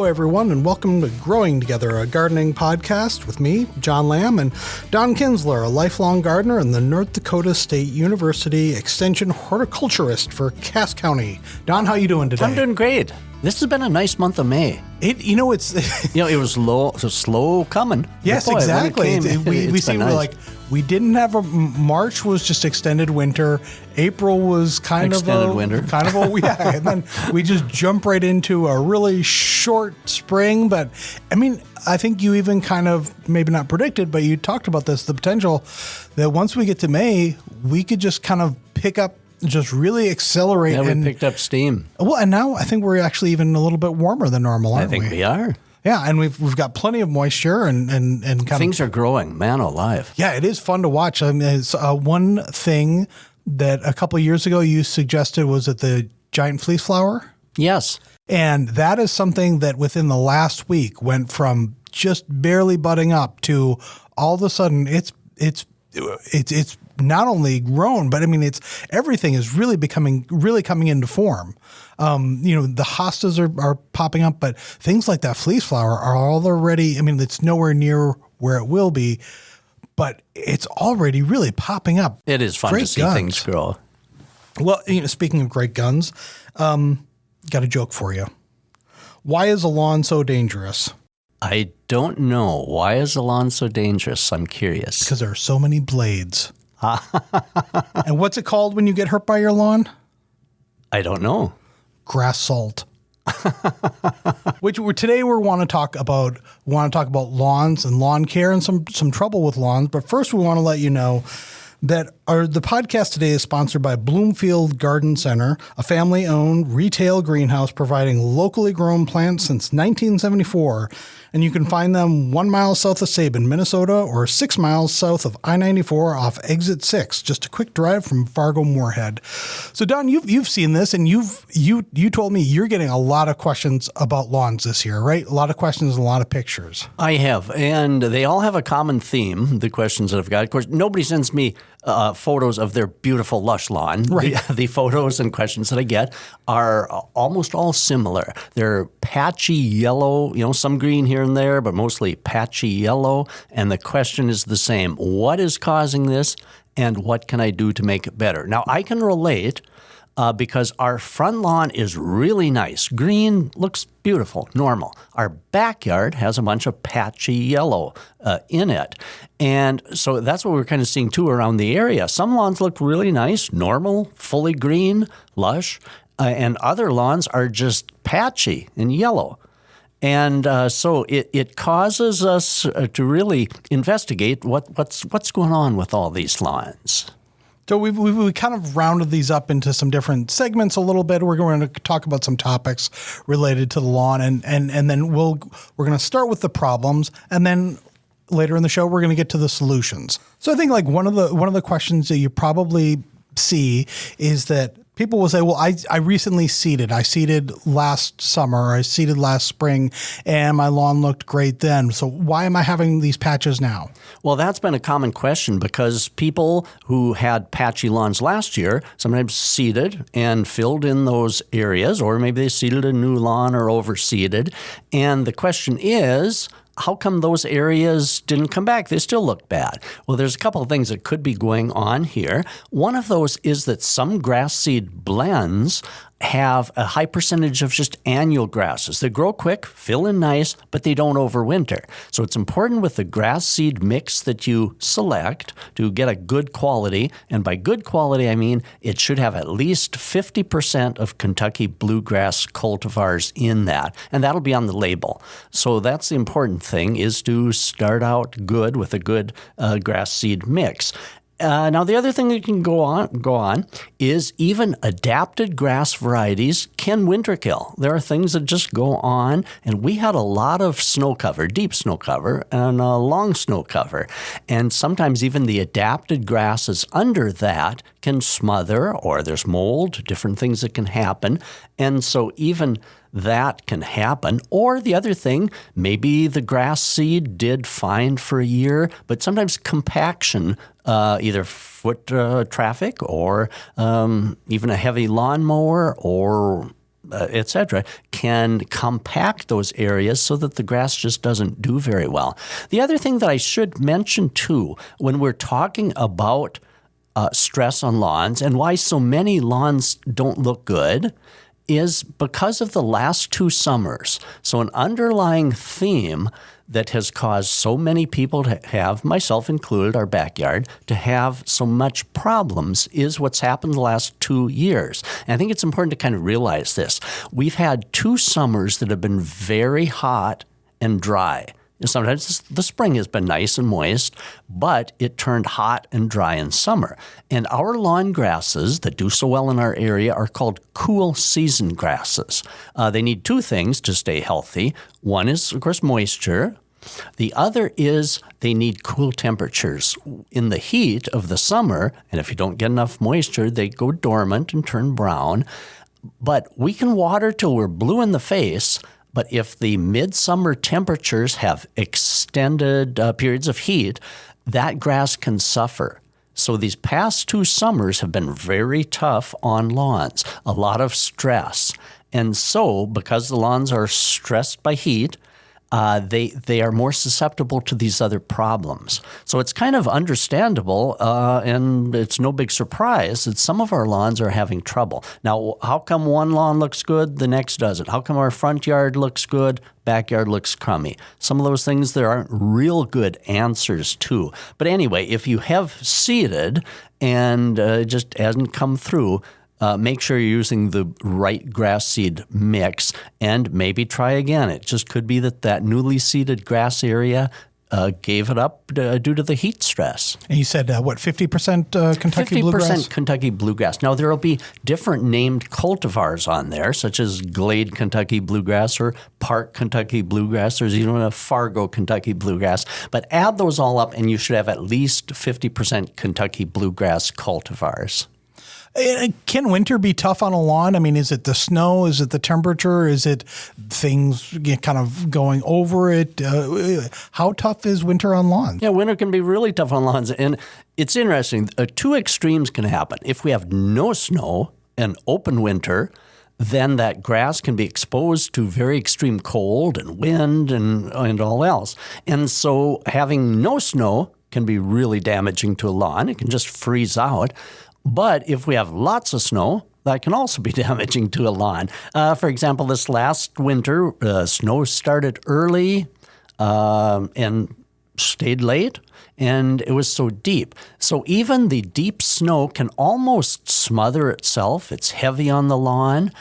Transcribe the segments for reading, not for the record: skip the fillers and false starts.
Hello, everyone, and welcome to Growing Together, a gardening podcast with me, John Lamb, and Don Kinzler, a lifelong gardener and the North Dakota State University Extension horticulturist for Cass County. Don, how you doing today? I'm doing great. This has been a nice month of May. It was slow coming. Yes, boy, exactly. We seem nice. like we didn't have March was just extended winter. April was extended winter. And then we just jump right into a really short spring. But I mean, I think you even kind of maybe not predicted, but you talked about this, the potential that once we get to May, we could just kind of pick up, just really accelerate. Yeah, we picked up steam. Well, and now I think we're actually even a little bit warmer than normal, aren't we? I think we are. Yeah, and we've got plenty of moisture and kind things are growing, man alive. Yeah, it is fun to watch. I mean, it's, one thing that a couple of years ago you suggested was that the giant fleece flower. Yes. And that is something that within the last week went from just barely budding up to all of a sudden it's not only grown, but I mean, everything is really coming into form. The hostas are popping up, but things like that fleece flower are already, I mean, it's nowhere near where it will be, but it's already really popping up. It is fun to see things grow. Well, speaking of great guns, got a joke for you. Why is a lawn so dangerous? I don't know. Why is the lawn so dangerous? I'm curious. Because there are so many blades. And what's it called when you get hurt by your lawn? I don't know. Grass salt. Today we want to talk about lawns and lawn care and some trouble with lawns. But first, we want to let you know that the podcast today is sponsored by Bloomfield Garden Center, a family-owned retail greenhouse providing locally grown plants since 1974. And you can find them 1 mile south of Sabin, Minnesota, or 6 miles south of I-94 off Exit 6, just a quick drive from Fargo-Moorhead. So, Don, you've seen this, and you told me you're getting a lot of questions about lawns this year, right? A lot of questions and a lot of pictures. I have, and they all have a common theme, the questions that I've got. Of course, nobody sends me photos of their beautiful lush lawn. Right. The photos and questions that I get are almost all similar. They're patchy yellow, some green here and there, but mostly patchy yellow. And the question is the same. What is causing this, and what can I do to make it better? Now, I can relate because our front lawn is really nice. Green looks beautiful, normal. Our backyard has a bunch of patchy yellow in it. And so that's what we're kind of seeing too around the area. Some lawns look really nice, normal, fully green, lush, and other lawns are just patchy and yellow. And so it causes us to really investigate what's going on with all these lawns. So we kind of rounded these up into some different segments a little bit. We're going to talk about some topics related to the lawn, and then we're going to start with the problems, and then later in the show we're going to get to the solutions. So I think like one of the questions that you probably see is that people will say, well, I recently seeded. I seeded last summer. I seeded last spring, and my lawn looked great then. So why am I having these patches now? Well, that's been a common question because people who had patchy lawns last year sometimes seeded and filled in those areas, or maybe they seeded a new lawn or overseeded. And the question is, how come those areas didn't come back? They still look bad. Well, there's a couple of things that could be going on here. One of those is that some grass seed blends have a high percentage of just annual grasses. They grow quick, fill in nice, but they don't overwinter. So it's important with the grass seed mix that you select to get a good quality. And by good quality, I mean it should have at least 50% of Kentucky bluegrass cultivars in that. And that'll be on the label. So that's the important thing, is to start out good with a good grass seed mix. Now, the other thing that can go on is even adapted grass varieties can winter kill. There are things that just go on, and we had a lot of snow cover, deep snow cover, and a long snow cover. And sometimes even the adapted grasses under that can smother, or there's mold, different things that can happen. And so even that can happen. Or the other thing, maybe the grass seed did fine for a year, but sometimes compaction, either foot traffic or even a heavy lawnmower or et cetera, can compact those areas so that the grass just doesn't do very well. The other thing that I should mention too, when we're talking about stress on lawns and why so many lawns don't look good, is because of the last 2 summers. So an underlying theme that has caused so many people to have, myself included, our backyard, to have so much problems is what's happened the last 2 years. And I think it's important to kind of realize this. We've had 2 summers that have been very hot and dry. Sometimes the spring has been nice and moist, but it turned hot and dry in summer. And our lawn grasses that do so well in our area are called cool season grasses. They need 2 things to stay healthy. One is, of course, moisture. The other is they need cool temperatures. In the heat of the summer, and if you don't get enough moisture, they go dormant and turn brown. But we can water till we're blue in the face. But if the midsummer temperatures have extended periods of heat, that grass can suffer. So these past 2 summers have been very tough on lawns, a lot of stress. And so because the lawns are stressed by heat, they are more susceptible to these other problems. So it's kind of understandable, and it's no big surprise that some of our lawns are having trouble. Now, how come one lawn looks good, the next doesn't? How come our front yard looks good, backyard looks crummy? Some of those things there aren't real good answers to. But anyway, if you have seeded and it just hasn't come through, make sure you're using the right grass seed mix and maybe try again. It just could be that newly seeded grass area gave it up due to the heat stress. And you said, 50% Kentucky bluegrass? 50% Kentucky bluegrass. Now, there will be different named cultivars on there, such as Glade Kentucky bluegrass or Park Kentucky bluegrass. There's even a Fargo Kentucky bluegrass. But add those all up, and you should have at least 50% Kentucky bluegrass cultivars. Can winter be tough on a lawn? I mean, is it the snow? Is it the temperature? Is it things kind of going over it? How tough is winter on lawns? Yeah, winter can be really tough on lawns. And it's interesting. 2 extremes can happen. If we have no snow and open winter, then that grass can be exposed to very extreme cold and wind and all else. And so having no snow can be really damaging to a lawn. It can just freeze out. But if we have lots of snow, that can also be damaging to a lawn. For example, this last winter, snow started early and stayed late, and it was so deep. So even the deep snow can almost smother itself. It's heavy on the lawn.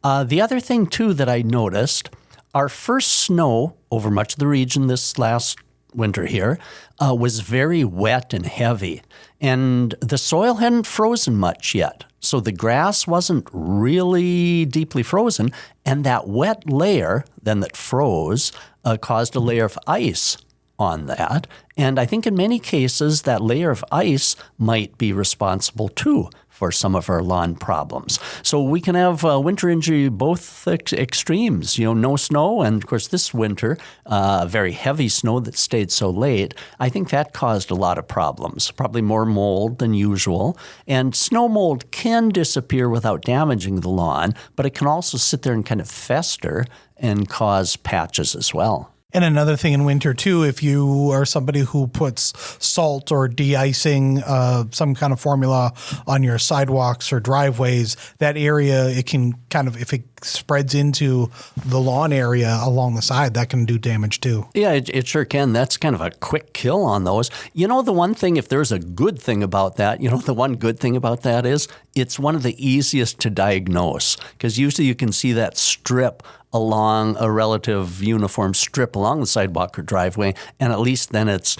The other thing, too, that I noticed, our first snow over much of the region this last winter here was very wet and heavy. And the soil hadn't frozen much yet. So the grass wasn't really deeply frozen. And that wet layer then that froze caused a layer of ice on that. And I think in many cases that layer of ice might be responsible too for some of our lawn problems. So we can have winter injury both extremes, no snow, and of course this winter, very heavy snow that stayed so late. I think that caused a lot of problems, probably more mold than usual. And snow mold can disappear without damaging the lawn, but it can also sit there and kind of fester and cause patches as well. And another thing in winter, too, if you are somebody who puts salt or de-icing, some kind of formula on your sidewalks or driveways, that area, it can kind of, if it spreads into the lawn area along the side, that can do damage, too. Yeah, it sure can. That's kind of a quick kill on those. The one thing, if there's a good thing about that, the one good thing about that is it's one of the easiest to diagnose because usually you can see that strip along a relative uniform strip along the sidewalk or driveway, and at least then it's,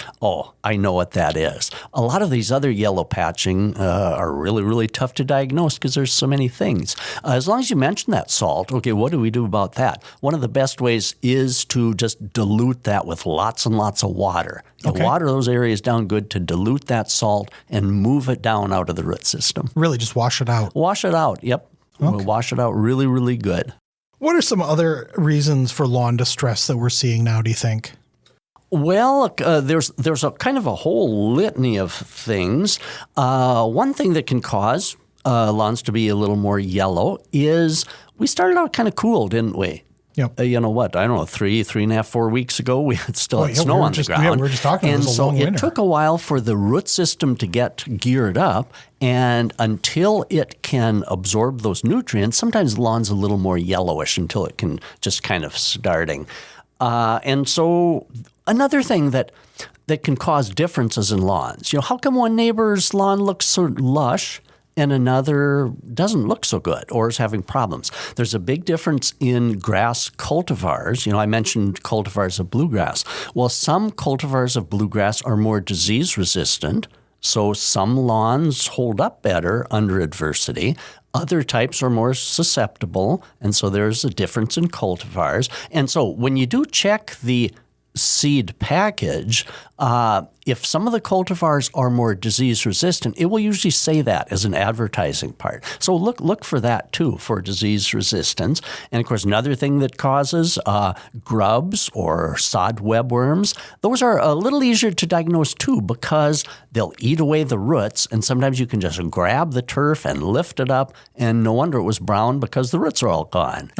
I know what that is. A lot of these other yellow patching are really, really tough to diagnose because there's so many things. As long as you mention that salt, okay, what do we do about that? One of the best ways is to just dilute that with lots and lots of water. Okay. Water those areas down good to dilute that salt and move it down out of the root system. Really, just wash it out. Wash it out, yep. Okay. We'll wash it out really, really good. What are some other reasons for lawn distress that we're seeing now, do you think? Well, there's a kind of a whole litany of things. One thing that can cause lawns to be a little more yellow is we started out kind of cool, didn't we? Yep. You know what? I don't know, 3.5, 4 weeks ago, we had still had snow on the ground. Yeah, we were just talking about it was a long winter. It took a while for the root system to get geared up, and until it can absorb those nutrients, sometimes the lawn's a little more yellowish until it can just kind of starting. And so another thing that can cause differences in lawns, how come one neighbor's lawn looks so lush and another doesn't look so good or is having problems? There's a big difference in grass cultivars. I mentioned cultivars of bluegrass. Well, some cultivars of bluegrass are more disease resistant, so some lawns hold up better under adversity. Other types are more susceptible, and so there's a difference in cultivars. And so when you do check the seed package, if some of the cultivars are more disease resistant, it will usually say that as an advertising part. So look for that too, for disease resistance. And of course, another thing that causes grubs or sod webworms, those are a little easier to diagnose too because they'll eat away the roots, and sometimes you can just grab the turf and lift it up, and no wonder it was brown because the roots are all gone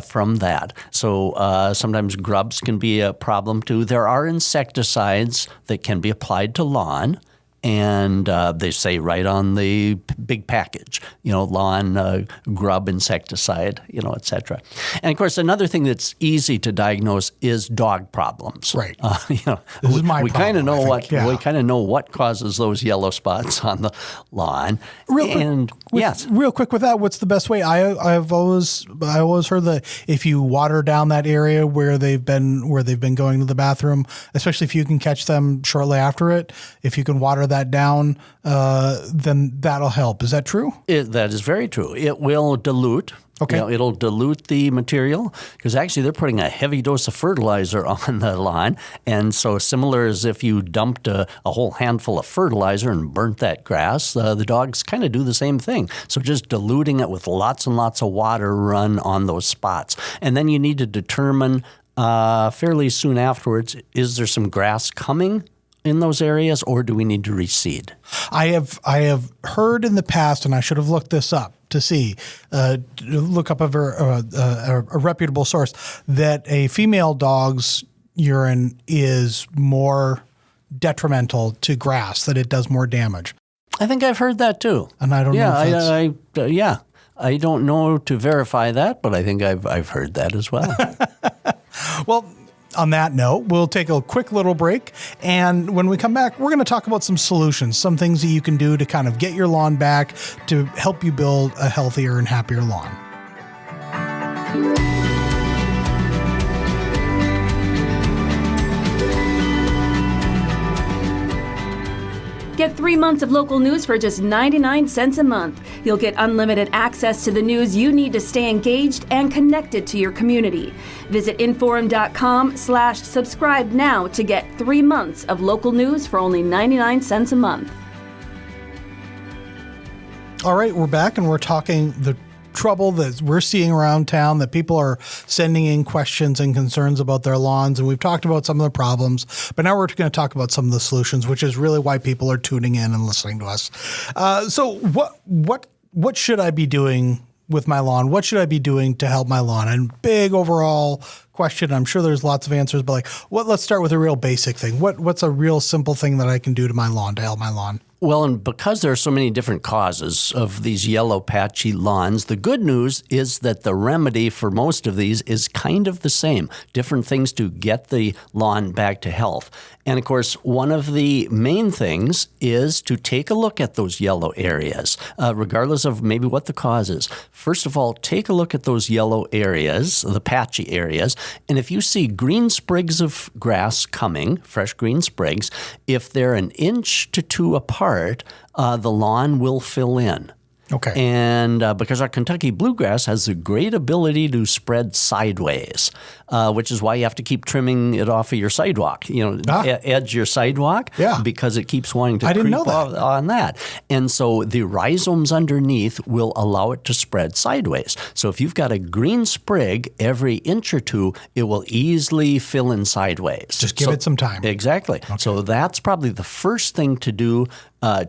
from that. So sometimes grubs can be a problem too. There are insecticides that can be applied to lawn, and they say right on the big package, lawn grub insecticide, et cetera. And of course, another thing that's easy to diagnose is dog problems. Right. This is my we kind of problem, know we kind of know what causes those yellow spots on the lawn. Real quick with that, what's the best way? I've always heard that if you water down that area where they've been going to the bathroom, especially if you can catch them shortly after it, if you can water that down, then that'll help. Is that true? That is very true. It will dilute. Okay. It'll dilute the material because actually they're putting a heavy dose of fertilizer on the lawn. And so similar as if you dumped a whole handful of fertilizer and burnt that grass, the dogs kind of do the same thing. So just diluting it with lots and lots of water run on those spots. And then you need to determine fairly soon afterwards, is there some grass coming in those areas, or do we need to reseed? I have heard in the past, and I should have looked this up to see, look up a reputable source, that a female dog's urine is more detrimental to grass, that it does more damage. I think I've heard that too. And I don't know if that's... I don't know to verify that, but I think I've heard that as well. Well, on that note, we'll take a quick little break, and when we come back, we're going to talk about some solutions, some things that you can do to kind of get your lawn back to help you build a healthier and happier lawn. Get 3 months of local news for just 99 cents a month. You'll get unlimited access to the news you need to stay engaged and connected to your community. Visit inforum.com/subscribe now to get 3 months of local news for only 99 cents a month. All right, we're back, and we're talking the trouble that we're seeing around town, that people are sending in questions and concerns about their lawns, and we've talked about some of the problems, but now we're going to talk about some of the solutions, which is really why people are tuning in and listening to us. So what should I be doing with my lawn? What should I be doing to help my lawn? And big overall question, I'm sure there's lots of answers, but let's start with a real basic thing. What's a real simple thing that I can do to my lawn to help my lawn? Well, and because there are so many different causes of these yellow patchy lawns, the good news is that the remedy for most of these is kind of the same. Different things to get the lawn back to health. And of course, one of the main things is to take a look at those yellow areas, regardless of maybe what the cause is. First of all, take a look at those yellow areas, the patchy areas, and if you see green sprigs of grass coming, fresh green sprigs, if they're 1 to 2 inches apart, the lawn will fill in. Okay. And because our Kentucky bluegrass has a great ability to spread sideways, which is why you have to keep trimming it off of your sidewalk, edge your sidewalk, because it keeps wanting to creep on that. And so the rhizomes underneath will allow it to spread sideways. So if you've got a green sprig, every 1 or 2 inches, it will easily fill in sideways. Just give it some time. Exactly. Okay. So that's probably the first thing to do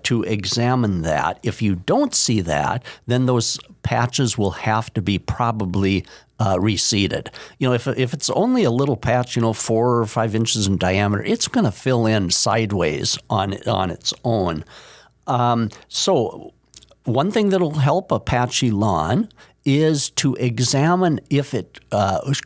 to examine that. If you don't see that, then those patches will have to be probably reseeded. If it's only a little patch, 4 or 5 inches in diameter, it's going to fill in sideways on its own. So one thing that'll help a patchy lawn is to examine if it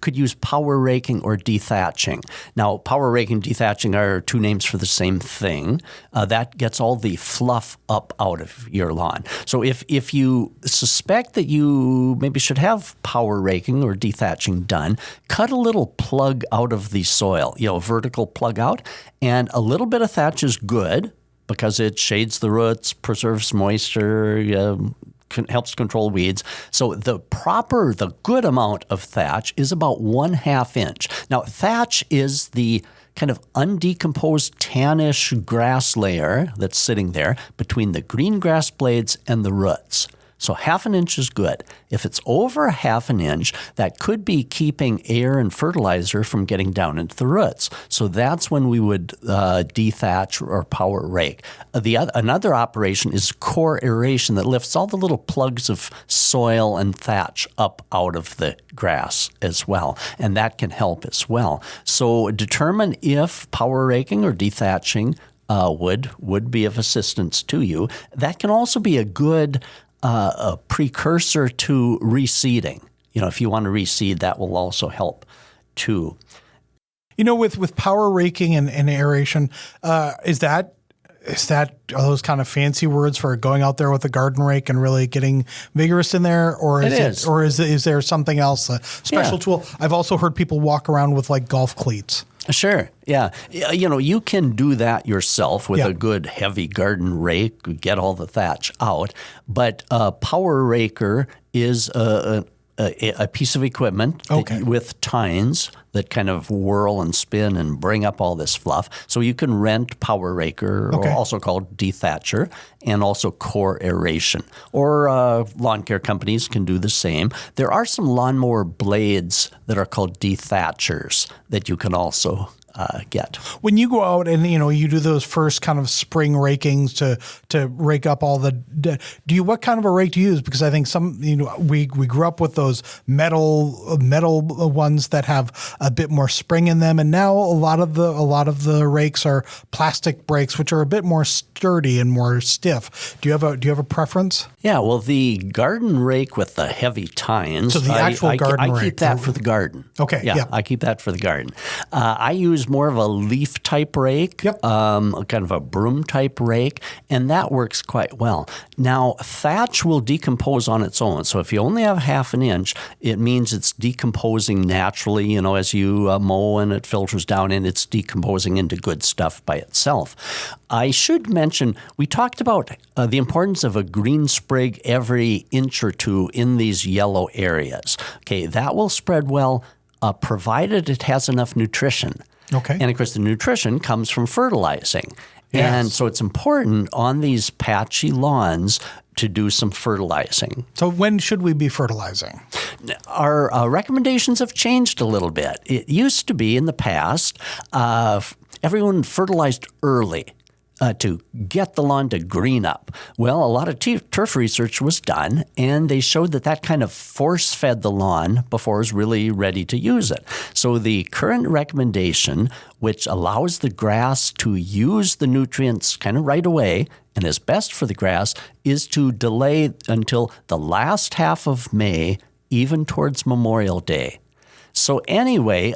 could use power raking or dethatching. Now, power raking and dethatching are 2 names for the same thing. That gets all the fluff up out of your lawn. So if you suspect that you maybe should have power raking or dethatching done, cut a little plug out of the soil, a vertical plug out, and a little bit of thatch is good because it shades the roots, preserves moisture, helps control weeds. So the good amount of thatch is about 1/2 inch. Now, thatch is the kind of undecomposed tannish grass layer that's sitting there between the green grass blades and the roots. So 1/2 inch is good. If it's over 1/2 inch, that could be keeping air and fertilizer from getting down into the roots. So that's when we would dethatch or power rake. Another operation is core aeration that lifts all the little plugs of soil and thatch up out of the grass as well, and that can help as well. So determine if power raking or dethatching would be of assistance to you. That can also be a good a precursor to reseeding. If you want to reseed, that will also help too. With power raking and aeration, is that are those kind of fancy words for going out there with a garden rake and really getting vigorous in there, or is there something else, a special tool? I've also heard people walk around with like golf cleats. Sure. Yeah. You can do that yourself with a good heavy garden rake, get all the thatch out. But a power raker is a piece of equipment with tines that kind of whirl and spin and bring up all this fluff. So you can rent power raker, or also called dethatcher, and also core aeration. Or lawn care companies can do the same. There are some lawnmower blades that are called dethatchers that you can also get. When you go out and you do those first kind of spring rakings to rake up all the, what kind of a rake do you use? Because I think we grew up with those metal ones that have a bit more spring in them, and now a lot of the rakes are plastic rakes, which are a bit more sturdy and more stiff. Do you have a preference? Yeah, well, the garden rake with the heavy tines. So the actual garden rake. I keep that for the garden. Okay. Yeah, I keep that for the garden. I use more of a leaf type rake, kind of a broom type rake, and that works quite well. Now, thatch will decompose on its own. So if you only have 1/2 inch, it means it's decomposing naturally, as you mow and it filters down and it's decomposing into good stuff by itself. I should mention, we talked about the importance of a green sprig every inch or 2 in these yellow areas. Okay, that will spread well, provided it has enough nutrition. Okay. And of course, the nutrition comes from fertilizing. Yes. And so it's important on these patchy lawns to do some fertilizing. So when should we be fertilizing? Our recommendations have changed a little bit. It used to be in the past, everyone fertilized early to get the lawn to green up. Well, a lot of turf research was done, and they showed that kind of force-fed the lawn before it was really ready to use it. So the current recommendation, which allows the grass to use the nutrients kind of right away and is best for the grass, is to delay until the last half of May, even towards Memorial Day. So anyway,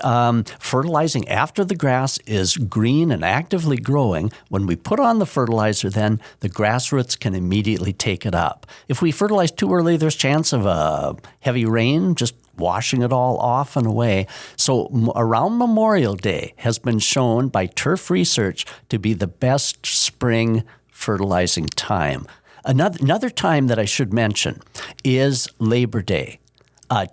fertilizing after the grass is green and actively growing. When we put on the fertilizer, then the grass roots can immediately take it up. If we fertilize too early, there's chance of a heavy rain just washing it all off and away. So around Memorial Day has been shown by turf research to be the best spring fertilizing time. Another time that I should mention is Labor Day.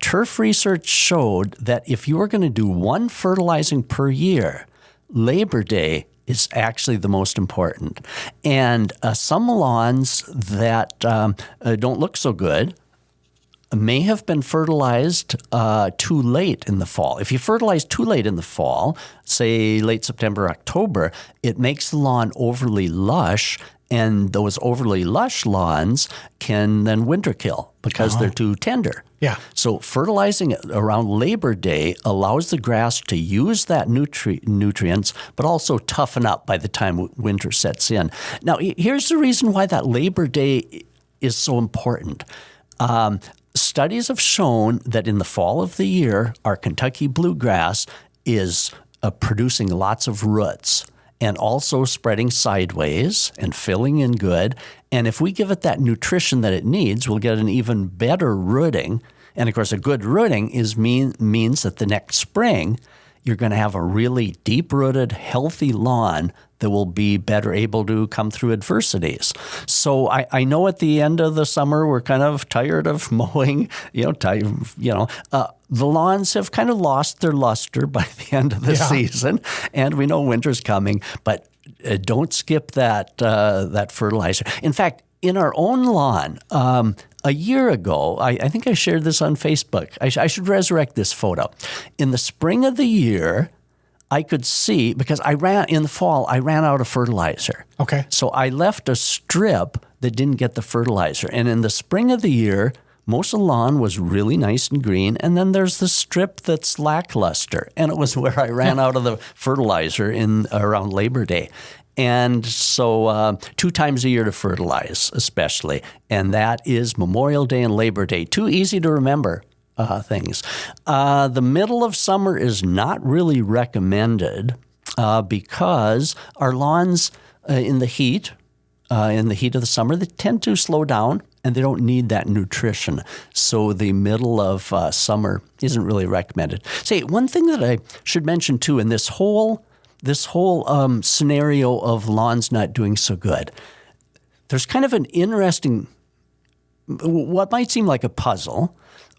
Turf research showed that if you were going to do one fertilizing per year, Labor Day is actually the most important. And some lawns that don't look so good may have been fertilized too late in the fall. If you fertilize too late in the fall, say late September, October, it makes the lawn overly lush And those overly lush lawns can then winter kill because they're too tender. Yeah. So fertilizing it around Labor Day allows the grass to use that nutrients, but also toughen up by the time winter sets in. Now, here's the reason why that Labor Day is so important. Studies have shown that in the fall of the year, our Kentucky bluegrass is producing lots of roots and also spreading sideways and filling in good. And if we give it that nutrition that it needs, we'll get an even better rooting. And of course, a good rooting means that the next spring, you're going to have a really deep-rooted, healthy lawn that will be better able to come through adversities. So I know at the end of the summer, we're kind of tired of mowing, the lawns have kind of lost their luster by the end of the season, and we know winter's coming, but don't skip that fertilizer. In fact, in our own lawn, a year ago, I think I shared this on Facebook. I should resurrect this photo. In the spring of the year, I could see, because in the fall, I ran out of fertilizer. Okay. So I left a strip that didn't get the fertilizer. And in the spring of the year, most of the lawn was really nice and green. And then there's the strip that's lackluster. And it was where I ran out of the fertilizer around Labor Day. And so 2 times a year to fertilize, especially. And that is Memorial Day and Labor Day. Too easy to remember things. The middle of summer is not really recommended because our lawns in the heat of the summer, they tend to slow down and they don't need that nutrition. So the middle of summer isn't really recommended. Say, one thing that I should mention too in this whole scenario of lawns not doing so good, there's kind of an interesting, what might seem like a puzzle,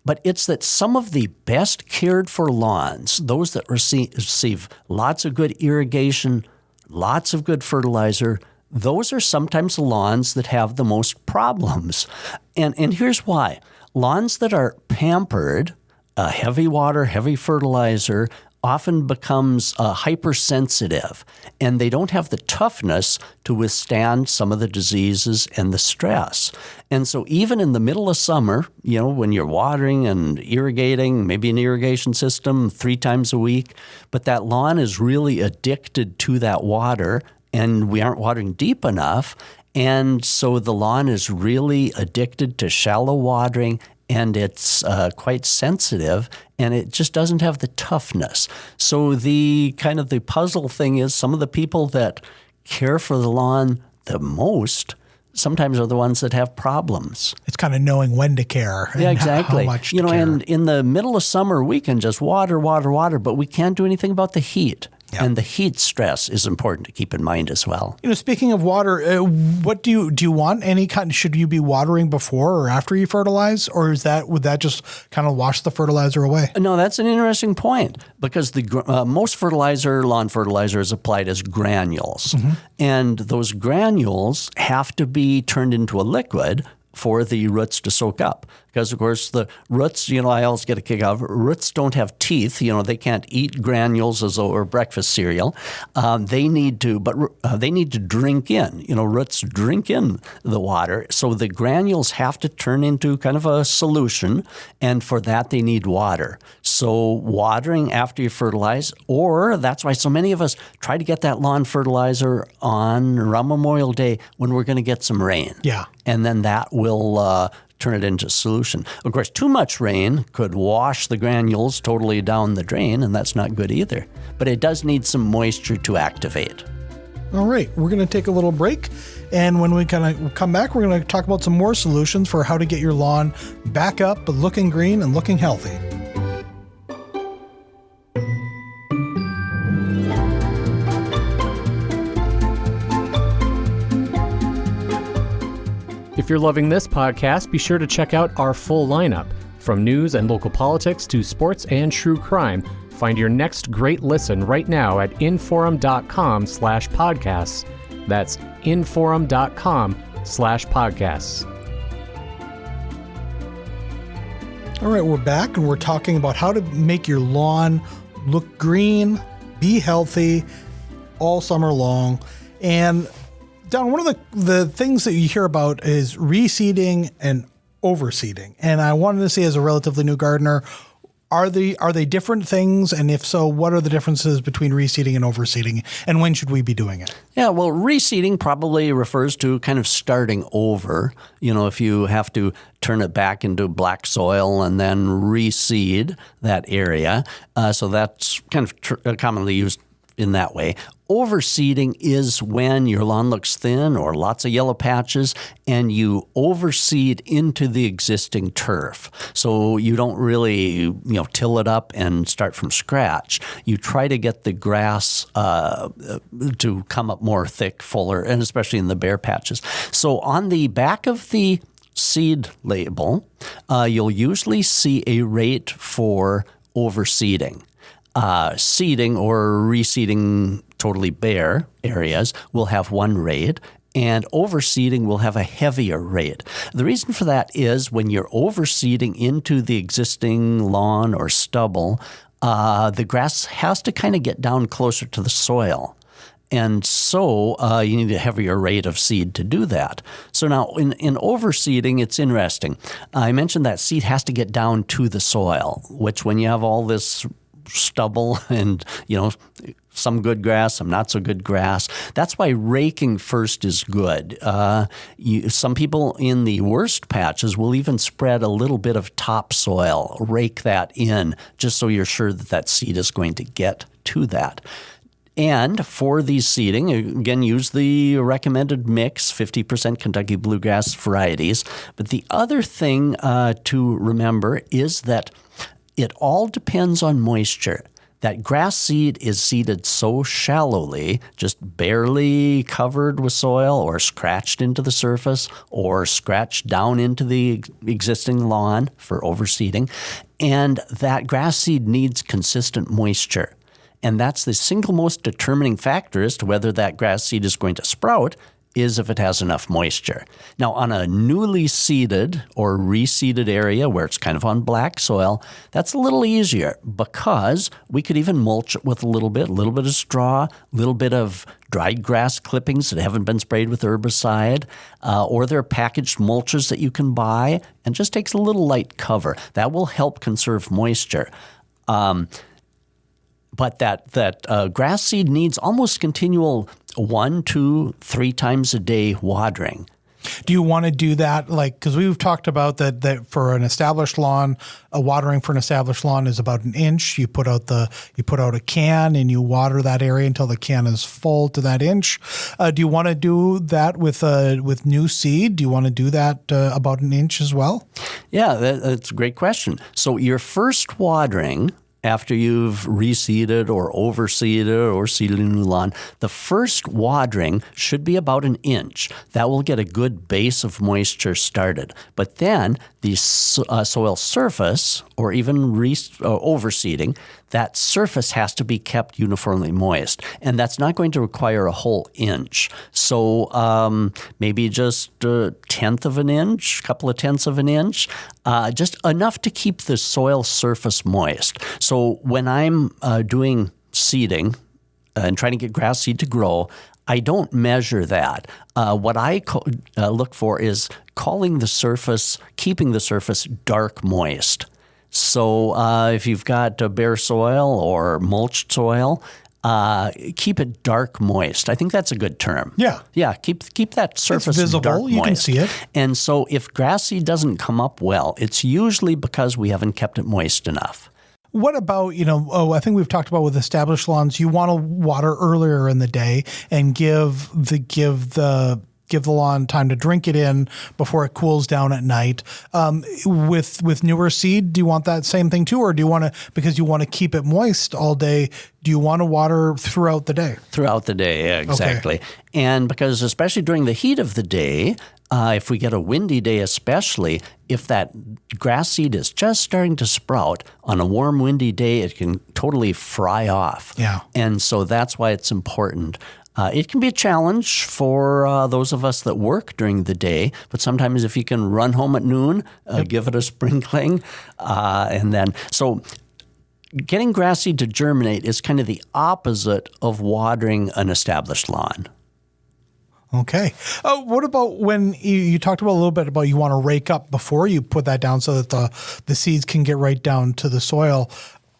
but it's that some of the best cared for lawns, those that receive lots of good irrigation, lots of good fertilizer, those are sometimes the lawns that have the most problems. And here's why. Lawns that are pampered, heavy water, heavy fertilizer, often becomes hypersensitive, and they don't have the toughness to withstand some of the diseases and the stress. And so even in the middle of summer, when you're watering and irrigating, maybe an irrigation system 3 times a week, but that lawn is really addicted to that water, and we aren't watering deep enough, and so the lawn is really addicted to shallow watering, and it's quite sensitive, and it just doesn't have the toughness. So the puzzle thing is some of the people that care for the lawn the most sometimes are the ones that have problems. It's kind of knowing when to care. And exactly. How much to care. And in the middle of summer, we can just water, but we can't do anything about the heat. Yeah. And the heat stress is important to keep in mind as well. Speaking of water, what do you want? Any kind? Should you be watering before or after you fertilize, or would that just kind of wash the fertilizer away? No, that's an interesting point because the most lawn fertilizer is applied as granules, and those granules have to be turned into a liquid for the roots to soak up. Because, of course, the roots, I always get a kick out of it. Roots don't have teeth. They can't eat granules as though or breakfast cereal. They need to drink in. Roots drink in the water. So the granules have to turn into kind of a solution, and for that they need water. So watering after you fertilize, or that's why so many of us try to get that lawn fertilizer on around Memorial Day when we're going to get some rain. Yeah. And then that will turn it into solution. Of course, too much rain could wash the granules totally down the drain, and that's not good either. But it does need some moisture to activate. All right, we're going to take a little break, and when we kind of come back, we're going to talk about some more solutions for how to get your lawn back up, but looking green and looking healthy. If you're loving this podcast, be sure to check out our full lineup. From news and local politics to sports and true crime, find your next great listen right now at inforum.com/podcasts. That's inforum.com/podcasts. All right, we're back and we're talking about how to make your lawn look green, be healthy all summer long. And Don, one of the things that you hear about is reseeding and overseeding. And I wanted to say, as a relatively new gardener, are they different things? And if so, what are the differences between reseeding and overseeding? And when should we be doing it? Yeah, well, reseeding probably refers to kind of starting over. If you have to turn it back into black soil and then reseed that area. So that's kind of commonly used in that way. Overseeding is when your lawn looks thin or lots of yellow patches and you overseed into the existing turf. So you don't really, till it up and start from scratch. You try to get the grass to come up more thick, fuller, and especially in the bare patches. So on the back of the seed label, you'll usually see a rate for overseeding. Seeding or reseeding totally bare areas will have one rate, and overseeding will have a heavier rate. The reason for that is when you're overseeding into the existing lawn or stubble, the grass has to kind of get down closer to the soil. And so you need a heavier rate of seed to do that. So now in overseeding, it's interesting. I mentioned that seed has to get down to the soil, which when you have all this stubble and, some good grass, some not so good grass. That's why raking first is good. Some people in the worst patches will even spread a little bit of topsoil, rake that in, just so you're sure that seed is going to get to that. And for the seeding, again, use the recommended mix, 50% Kentucky bluegrass varieties. But the other thing to remember is that it all depends on moisture. That grass seed is seeded so shallowly, just barely covered with soil or scratched into the surface or scratched down into the existing lawn for overseeding. And that grass seed needs consistent moisture. And that's the single most determining factor as to whether that grass seed is going to sprout is if it has enough moisture. Now, on a newly seeded or reseeded area where it's kind of on black soil, that's a little easier because we could even mulch it with a little bit of straw, a little bit of dried grass clippings that haven't been sprayed with herbicide, or there are packaged mulches that you can buy, and just takes a little light cover. That will help conserve moisture. But that grass seed needs almost continual 1, 2, 3 times a day watering. Do you want to do that? Because we've talked about that for an established lawn, watering for an established lawn is about 1 inch. You put out a can and you water that area until the can is full to that inch. Do you want to do that with new seed? Do you want to do that about 1 inch as well? Yeah, that's a great question. So your first watering, after you've reseeded or overseeded or seeded a new lawn, the first watering should be about 1 inch. That will get a good base of moisture started. But then the soil surface, or even overseeding, that surface has to be kept uniformly moist. And that's not going to require a whole inch. So maybe just 1/10 of an inch, a couple of tenths of an inch, just enough to keep the soil surface moist. So when I'm doing seeding and trying to get grass seed to grow, I don't measure that. What I look for is keeping the surface dark moist. So if you've got bare soil or mulched soil, keep it dark moist. I think that's a good term. Yeah. Yeah, keep that surface visible. Dark moist. You can see it. And so if grass seed doesn't come up well, it's usually because we haven't kept it moist enough. What about, I think we've talked about with established lawns, you want to water earlier in the day and give the lawn time to drink it in before it cools down at night. With newer seed, do you want that same thing too? Or do you want to, because you want to keep it moist all day, do you want to water throughout the day? Throughout the day, yeah, exactly. Okay. And because especially during the heat of the day, if we get a windy day especially, if that grass seed is just starting to sprout, on a warm, windy day, it can totally fry off. Yeah. And so that's why it's important. It can be a challenge for those of us that work during the day, but sometimes if you can run home at noon, give it a sprinkling, and then so getting grass seed to germinate is kind of the opposite of watering an established lawn. Okay. What about when you talked about a little bit about you want to rake up before you put that down so that the seeds can get right down to the soil?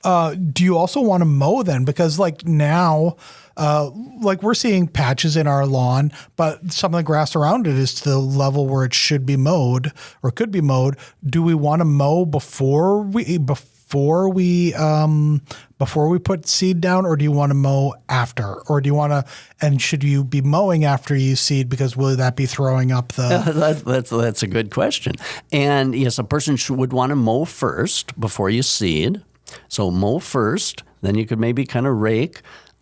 Do you also want to mow then? Because like now, like we're seeing patches in our lawn, but some of the grass around it is to the level where it should be mowed or could be mowed. Do we want to mow before we put seed down, or do you want to mow after, or do you want to? And should you be mowing after you seed? Because will that be throwing up the? That's a good question. And yes, a person would want to mow first before you seed. So mow first, then you could maybe kind of rake.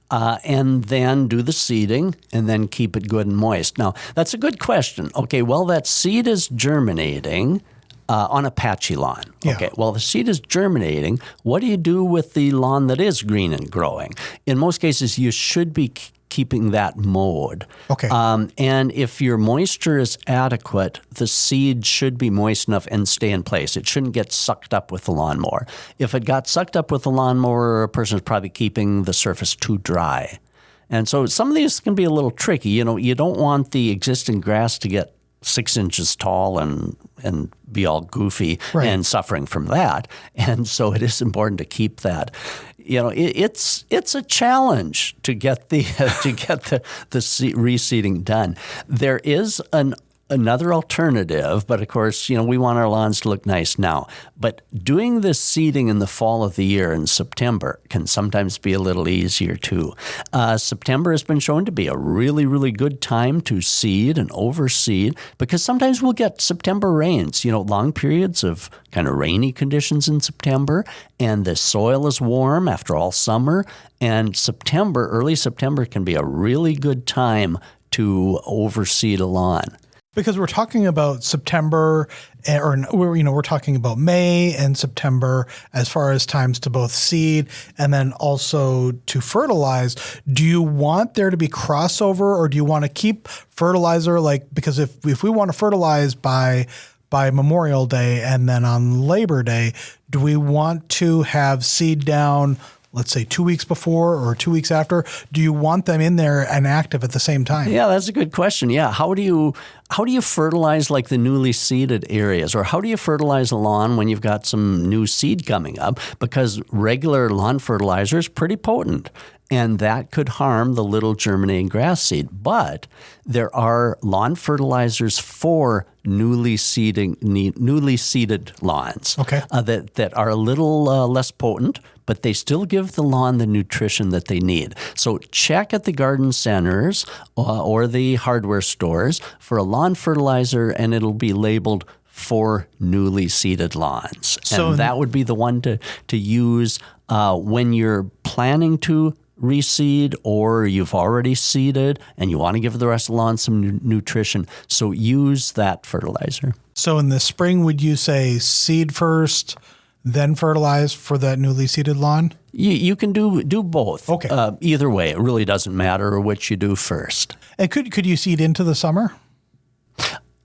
And then do the seeding, and then keep it good and moist. Now, that's a good question. Okay, well, that seed is germinating on a patchy lawn. Yeah. Okay, well, the seed is germinating. What do you do with the lawn that is green and growing? In most cases, you should be keeping that mowed. Okay. And if your moisture is adequate, the seed should be moist enough and stay in place. It shouldn't get sucked up with the lawnmower. If it got sucked up with the lawnmower, a person is probably keeping the surface too dry. And so some of these can be a little tricky. You know, you don't want the existing grass to get 6 inches tall and be all goofy and suffering from that. And so it is important to keep that. You know, it's a challenge to get the reseeding done. There is another alternative, but of course, you know, we want our lawns to look nice now. But doing this seeding in the fall of the year in September can sometimes be a little easier too. September has been shown to be a really, really good time to seed and overseed because sometimes we'll get September rains, you know, long periods of kind of rainy conditions in September, and the soil is warm after all summer. And early September can be a really good time to overseed a lawn. Because we're talking about September, we're talking about May and September as far as times to both seed and then also to fertilize. Do you want there to be crossover, or do you want to keep fertilizer? Because if we want to fertilize by Memorial Day and then on Labor Day, do we want to have seed down, let's say 2 weeks before or 2 weeks after? Do you want them in there and active at the same time? Yeah, that's a good question. Yeah, how do you fertilize like the newly seeded areas, or how do you fertilize a lawn when you've got some new seed coming up? Because regular lawn fertilizer is pretty potent, and that could harm the little germinating grass seed. But there are lawn fertilizers for newly seeded lawns that are a little less potent, but they still give the lawn the nutrition that they need. So check at the garden centers or the hardware stores for a lawn fertilizer, and it'll be labeled for newly seeded lawns. So and that would be the one to use when you're planning to reseed, or you've already seeded and you want to give the rest of the lawn some nutrition. So use that fertilizer. So in the spring, would you say seed first, then fertilize for that newly seeded lawn? You can do both. Okay. Either way, it really doesn't matter which you do first. And could you seed into the summer?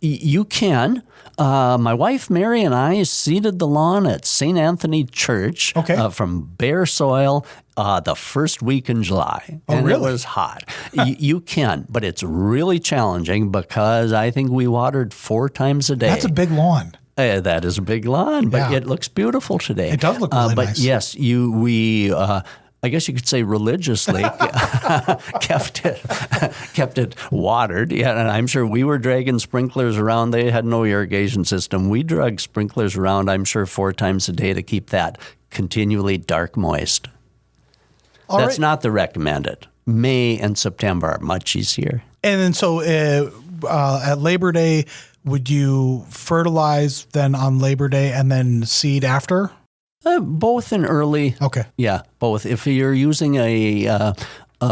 You can. My wife Mary and I seeded the lawn at St. Anthony Church from bare soil the first week in July. And really? It was hot. You can, but it's really challenging because I think we watered 4 times a day. That's a big lawn. That is a big lawn, but it looks beautiful today. It does look really but nice. Yes, we I guess you could say religiously kept it watered. Yeah, and I'm sure we were dragging sprinklers around. They had no irrigation system. We drug sprinklers around, I'm sure, 4 times a day to keep that continually dark moist. That's not the recommended. May and September are much easier. And then so at Labor Day, would you fertilize then on Labor Day and then seed after? Both in early. Okay. Yeah, both. If you're using a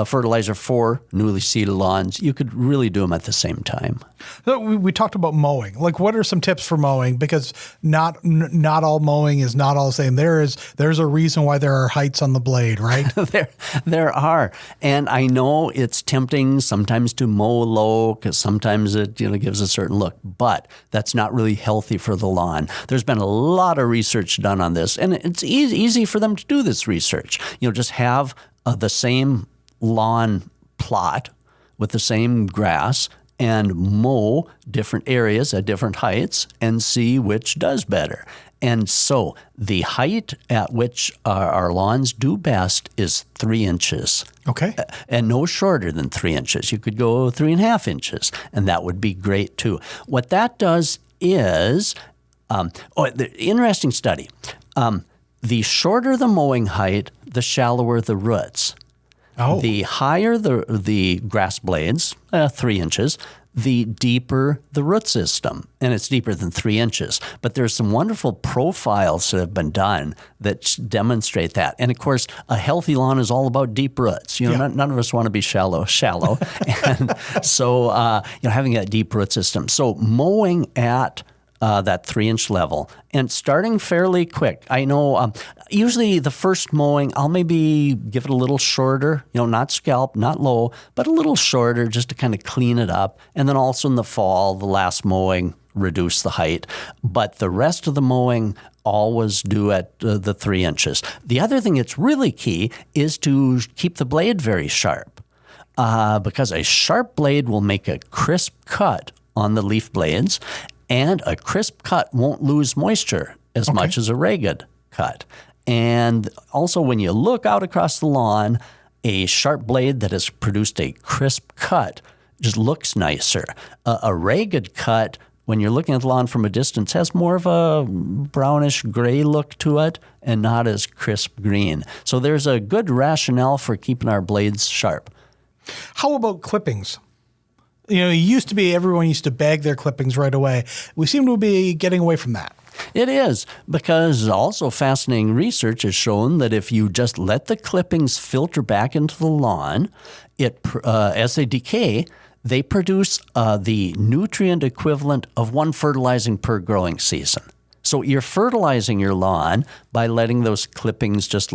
fertilizer for newly seeded lawns, you could really do them at the same time. So we talked about mowing. Like, what are some tips for mowing? Because not all mowing is not all the same. There's a reason why there are heights on the blade, right? There are, and I know it's tempting sometimes to mow low because sometimes it gives a certain look, but that's not really healthy for the lawn. There's been a lot of research done on this, and it's easy for them to do this research. Just have the same lawn plot with the same grass and mow different areas at different heights and see which does better. And so the height at which our lawns do best is 3 inches. Okay. And no shorter than 3 inches. You could go 3.5 inches, and that would be great too. What that does is, the interesting study. The shorter the mowing height, the shallower the roots. Oh. The higher the grass blades, 3 inches, the deeper the root system, and it's deeper than 3 inches. But there's some wonderful profiles that have been done that demonstrate that. And of course, a healthy lawn is all about deep roots. None of us want to be shallow. And so, having a deep root system. So mowing at that 3-inch level and starting fairly quick. I know usually the first mowing, I'll maybe give it a little shorter, not scalp, not low, but a little shorter just to kind of clean it up. And then also in the fall, the last mowing, reduce the height. But the rest of the mowing, always do at the 3 inches. The other thing that's really key is to keep the blade very sharp because a sharp blade will make a crisp cut on the leaf blades. And a crisp cut won't lose moisture as much as a ragged cut. And also when you look out across the lawn, a sharp blade that has produced a crisp cut just looks nicer. A ragged cut, when you're looking at the lawn from a distance, has more of a brownish gray look to it and not as crisp green. So there's a good rationale for keeping our blades sharp. How about clippings? It used to be everyone used to bag their clippings right away. We seem to be getting away from that. It is, because also fascinating research has shown that if you just let the clippings filter back into the lawn, as they decay, they produce the nutrient equivalent of 1 fertilizing per growing season. So you're fertilizing your lawn by letting those clippings just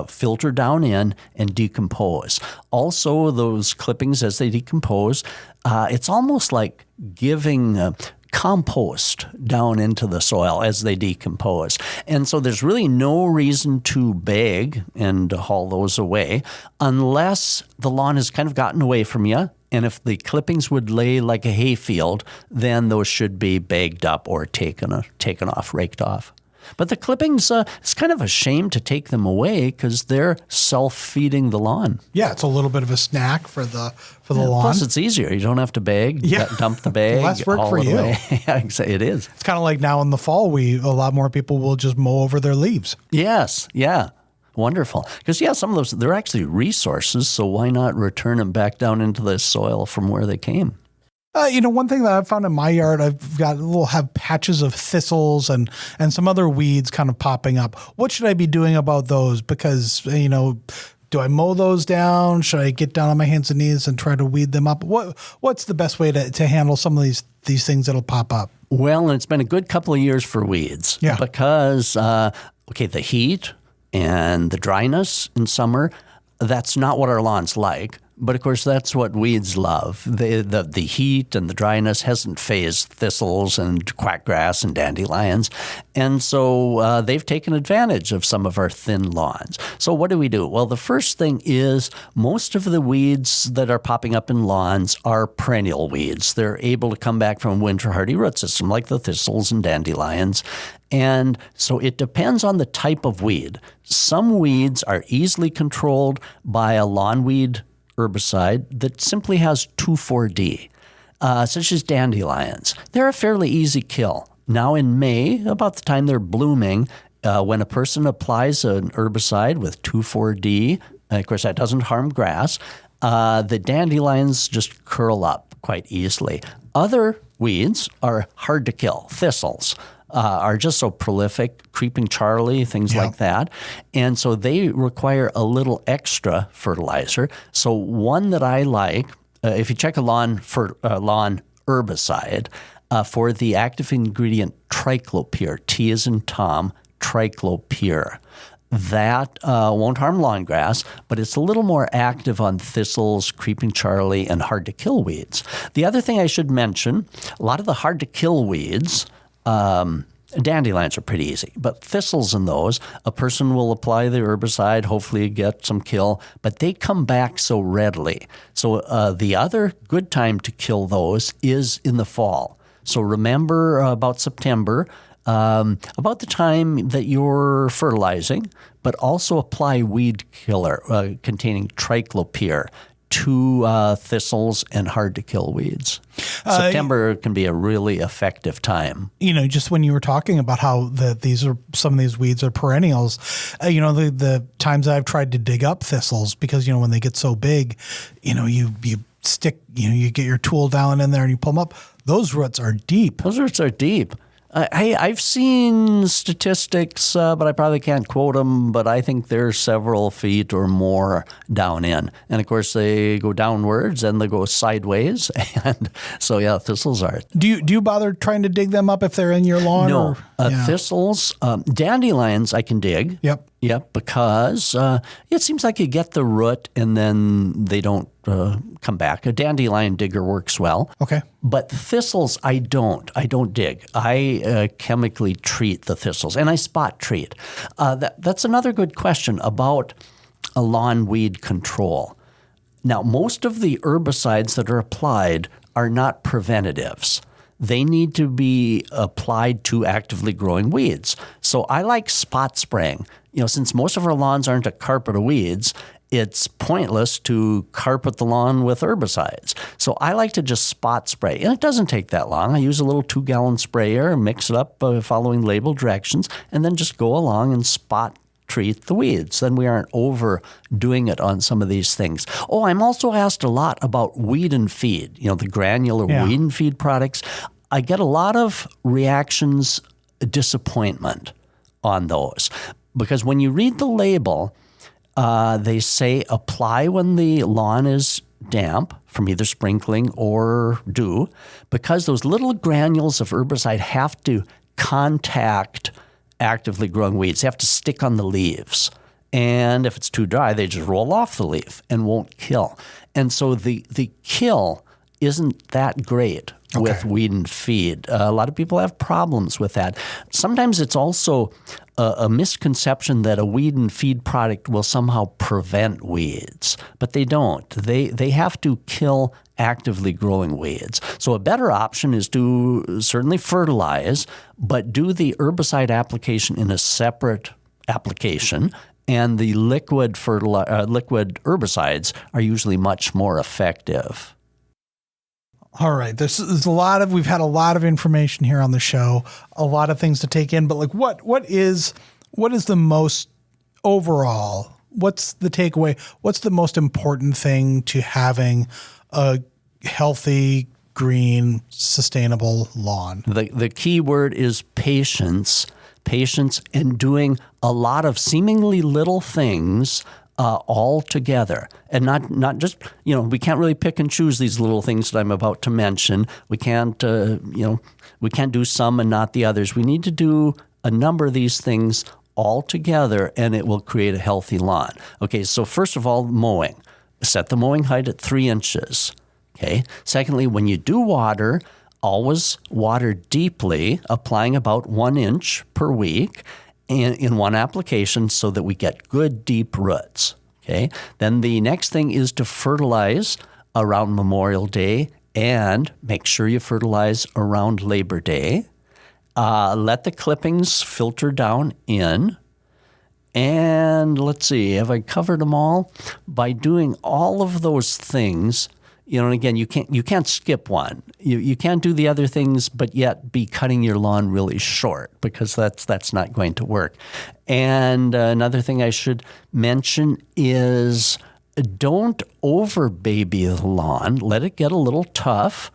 filter down in and decompose. Also, those clippings, as they decompose, it's almost like giving compost down into the soil as they decompose. And so there's really no reason to bag and haul those away unless the lawn has kind of gotten away from you. And if the clippings would lay like a hayfield, then those should be bagged up or taken off, raked off. But the clippings, it's kind of a shame to take them away because they're self-feeding the lawn. Yeah, it's a little bit of a snack for the lawn. Plus, it's easier. You don't have to bag, dump the bag. Less work for you. Yeah, it is. It's kind of like now in the fall, a lot more people will just mow over their leaves. Yes, yeah. Wonderful. Because, some of those, they're actually resources, so why not return them back down into the soil from where they came? One thing that I've found in my yard, I've got have patches of thistles and some other weeds kind of popping up. What should I be doing about those? Because, do I mow those down? Should I get down on my hands and knees and try to weed them up? What's the best way to handle some of these things that'll pop up? Well, it's been a good couple of years for weeds. Yeah. Because, the heat and the dryness in summer, that's not what our lawns like. But of course, that's what weeds love. The heat and the dryness hasn't phased thistles and quackgrass and dandelions. And so they've taken advantage of some of our thin lawns. So what do we do? Well, the first thing is most of the weeds that are popping up in lawns are perennial weeds. They're able to come back from a winter hardy root system like the thistles and dandelions. And so it depends on the type of weed. Some weeds are easily controlled by a lawn weed herbicide that simply has 2,4-D, such as dandelions. They're a fairly easy kill. Now in May, about the time they're blooming, when a person applies an herbicide with 2,4-D, of course that doesn't harm grass, the dandelions just curl up quite easily. Other weeds are hard to kill. Thistles are just so prolific, creeping Charlie, things like that. And so they require a little extra fertilizer. So one that I like, if you check a lawn herbicide, for the active ingredient triclopyr, T as in Tom, triclopyr. That won't harm lawn grass, but it's a little more active on thistles, creeping Charlie, and hard-to-kill weeds. The other thing I should mention, a lot of the hard-to-kill weeds, Dandelions are pretty easy, but thistles and those, a person will apply the herbicide, hopefully get some kill, but they come back so readily. So the other good time to kill those is in the fall. So remember about September, about the time that you're fertilizing, but also apply weed killer containing triclopyr to thistles and hard-to-kill weeds. September can be a really effective time. Just when you were talking about how some of these weeds are perennials, the times I've tried to dig up thistles, because, when they get so big, you stick, you get your tool down in there and you pull them up. Those roots are deep. I've seen statistics, but I probably can't quote them, but I think they're several feet or more down in. And, of course, they go downwards and they go sideways. And so, yeah, thistles are. Do you bother trying to dig them up if they're in your lawn? No. Thistles, dandelions I can dig. Yep, because it seems like you get the root and then they don't come back. A dandelion digger works well. Okay. But thistles, I don't dig. I chemically treat the thistles, and I spot treat. That's another good question about a lawn weed control. Now, most of the herbicides that are applied are not preventatives. They need to be applied to actively growing weeds. So I like spot spraying. Since most of our lawns aren't a carpet of weeds, it's pointless to carpet the lawn with herbicides. So I like to just spot spray. And it doesn't take that long. I use a little 2-gallon sprayer, mix it up following label directions, and then just go along and spot treat the weeds. Then we aren't overdoing it on some of these things. Oh, I'm also asked a lot about weed and feed, the granular weed and feed products. I get a lot of reactions, disappointment on those. Because when you read the label, they say apply when the lawn is damp from either sprinkling or dew, because those little granules of herbicide have to contact actively growing weeds. They have to stick on the leaves. And if it's too dry, they just roll off the leaf and won't kill. And so the kill isn't that great with weed and feed. A lot of people have problems with that. Sometimes it's also a misconception that a weed and feed product will somehow prevent weeds, but they don't. They have to kill actively growing weeds. So a better option is to certainly fertilize, but do the herbicide application in a separate application. And the liquid herbicides are usually much more effective. All right. There's we've had a lot of information here on the show, a lot of things to take in, but what is the most overall, what's the takeaway? What's the most important thing to having a healthy, green, sustainable lawn? The key word is patience and doing a lot of seemingly little things all together, and not just, we can't really pick and choose these little things that I'm about to mention. We can't do some and not the others. We need to do a number of these things all together, and it will create a healthy lawn. Okay, so first of all, mowing. Set the mowing height at 3 inches. Okay. Secondly, when you do water, always water deeply, applying about 1 inch per week in one application so that we get good deep roots. Okay. Then the next thing is to fertilize around Memorial Day, and make sure you fertilize around Labor Day. Let the clippings filter down in. And let's see, have I covered them all? By doing all of those things, and again, you can't skip one. You can't do the other things, but yet be cutting your lawn really short, because that's not going to work. And another thing I should mention is don't over baby the lawn. Let it get a little tough.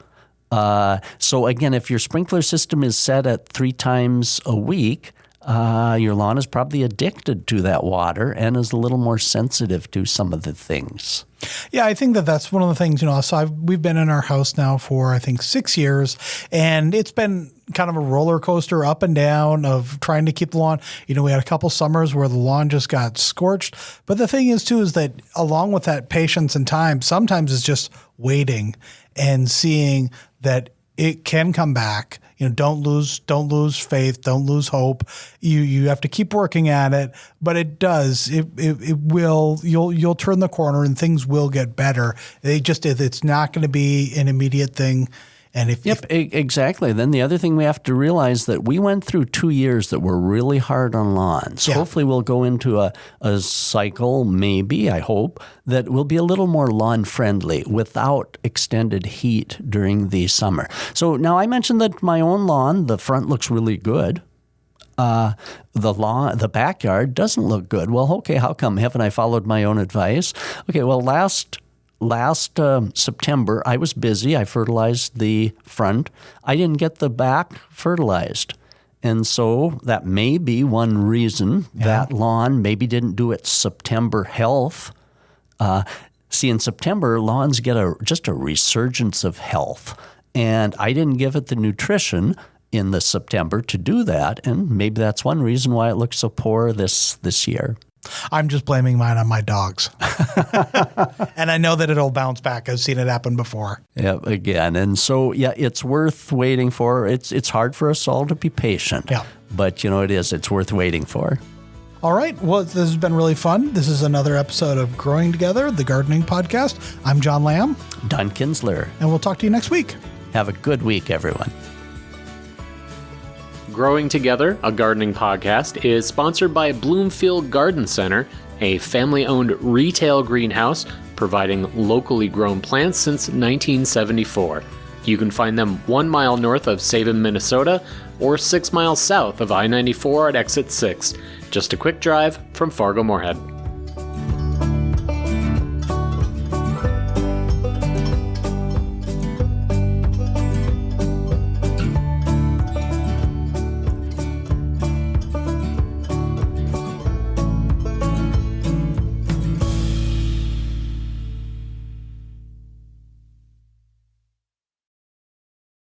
So again, if your sprinkler system is set at 3 times a week, your lawn is probably addicted to that water and is a little more sensitive to some of the things. Yeah, I think that's one of the things, so we've been in our house now for, I think, 6 years, and it's been kind of a roller coaster up and down of trying to keep the lawn. We had a couple summers where the lawn just got scorched. But the thing is, too, is that along with that patience and time, sometimes it's just waiting and seeing that it can come back. Don't lose faith, don't lose hope. You have to keep working at it, but it does. It will. You'll turn the corner and things will get better. It's not going to be an immediate thing. And Exactly. Then the other thing we have to realize that we went through 2 years that were really hard on lawns. Yeah. Hopefully we'll go into a cycle, maybe, I hope, that will be a little more lawn friendly without extended heat during the summer. So now I mentioned that my own lawn, the front looks really good. The backyard doesn't look good. Well, okay, how come? Haven't I followed my own advice? Okay, well, last September, I was busy. I fertilized the front. I didn't get the back fertilized. And so that may be one reason that lawn maybe didn't do its September health. See, in September, lawns get just a resurgence of health. And I didn't give it the nutrition in the September to do that. And maybe that's one reason why it looks so poor this year. I'm just blaming mine on my dogs. And I know that it'll bounce back. I've seen it happen before. Yeah, again. And so, it's worth waiting for. It's hard for us all to be patient. Yeah. But, it is. It's worth waiting for. All right. Well, this has been really fun. This is another episode of Growing Together, the gardening podcast. I'm John Lamb. Don Kinzler. And we'll talk to you next week. Have a good week, everyone. Growing Together, a gardening podcast, is sponsored by Bloomfield Garden Center, a family-owned retail greenhouse providing locally grown plants since 1974. You can find them 1 mile north of Savin, Minnesota, or 6 miles south of I-94 at exit 6. Just a quick drive from Fargo-Moorhead.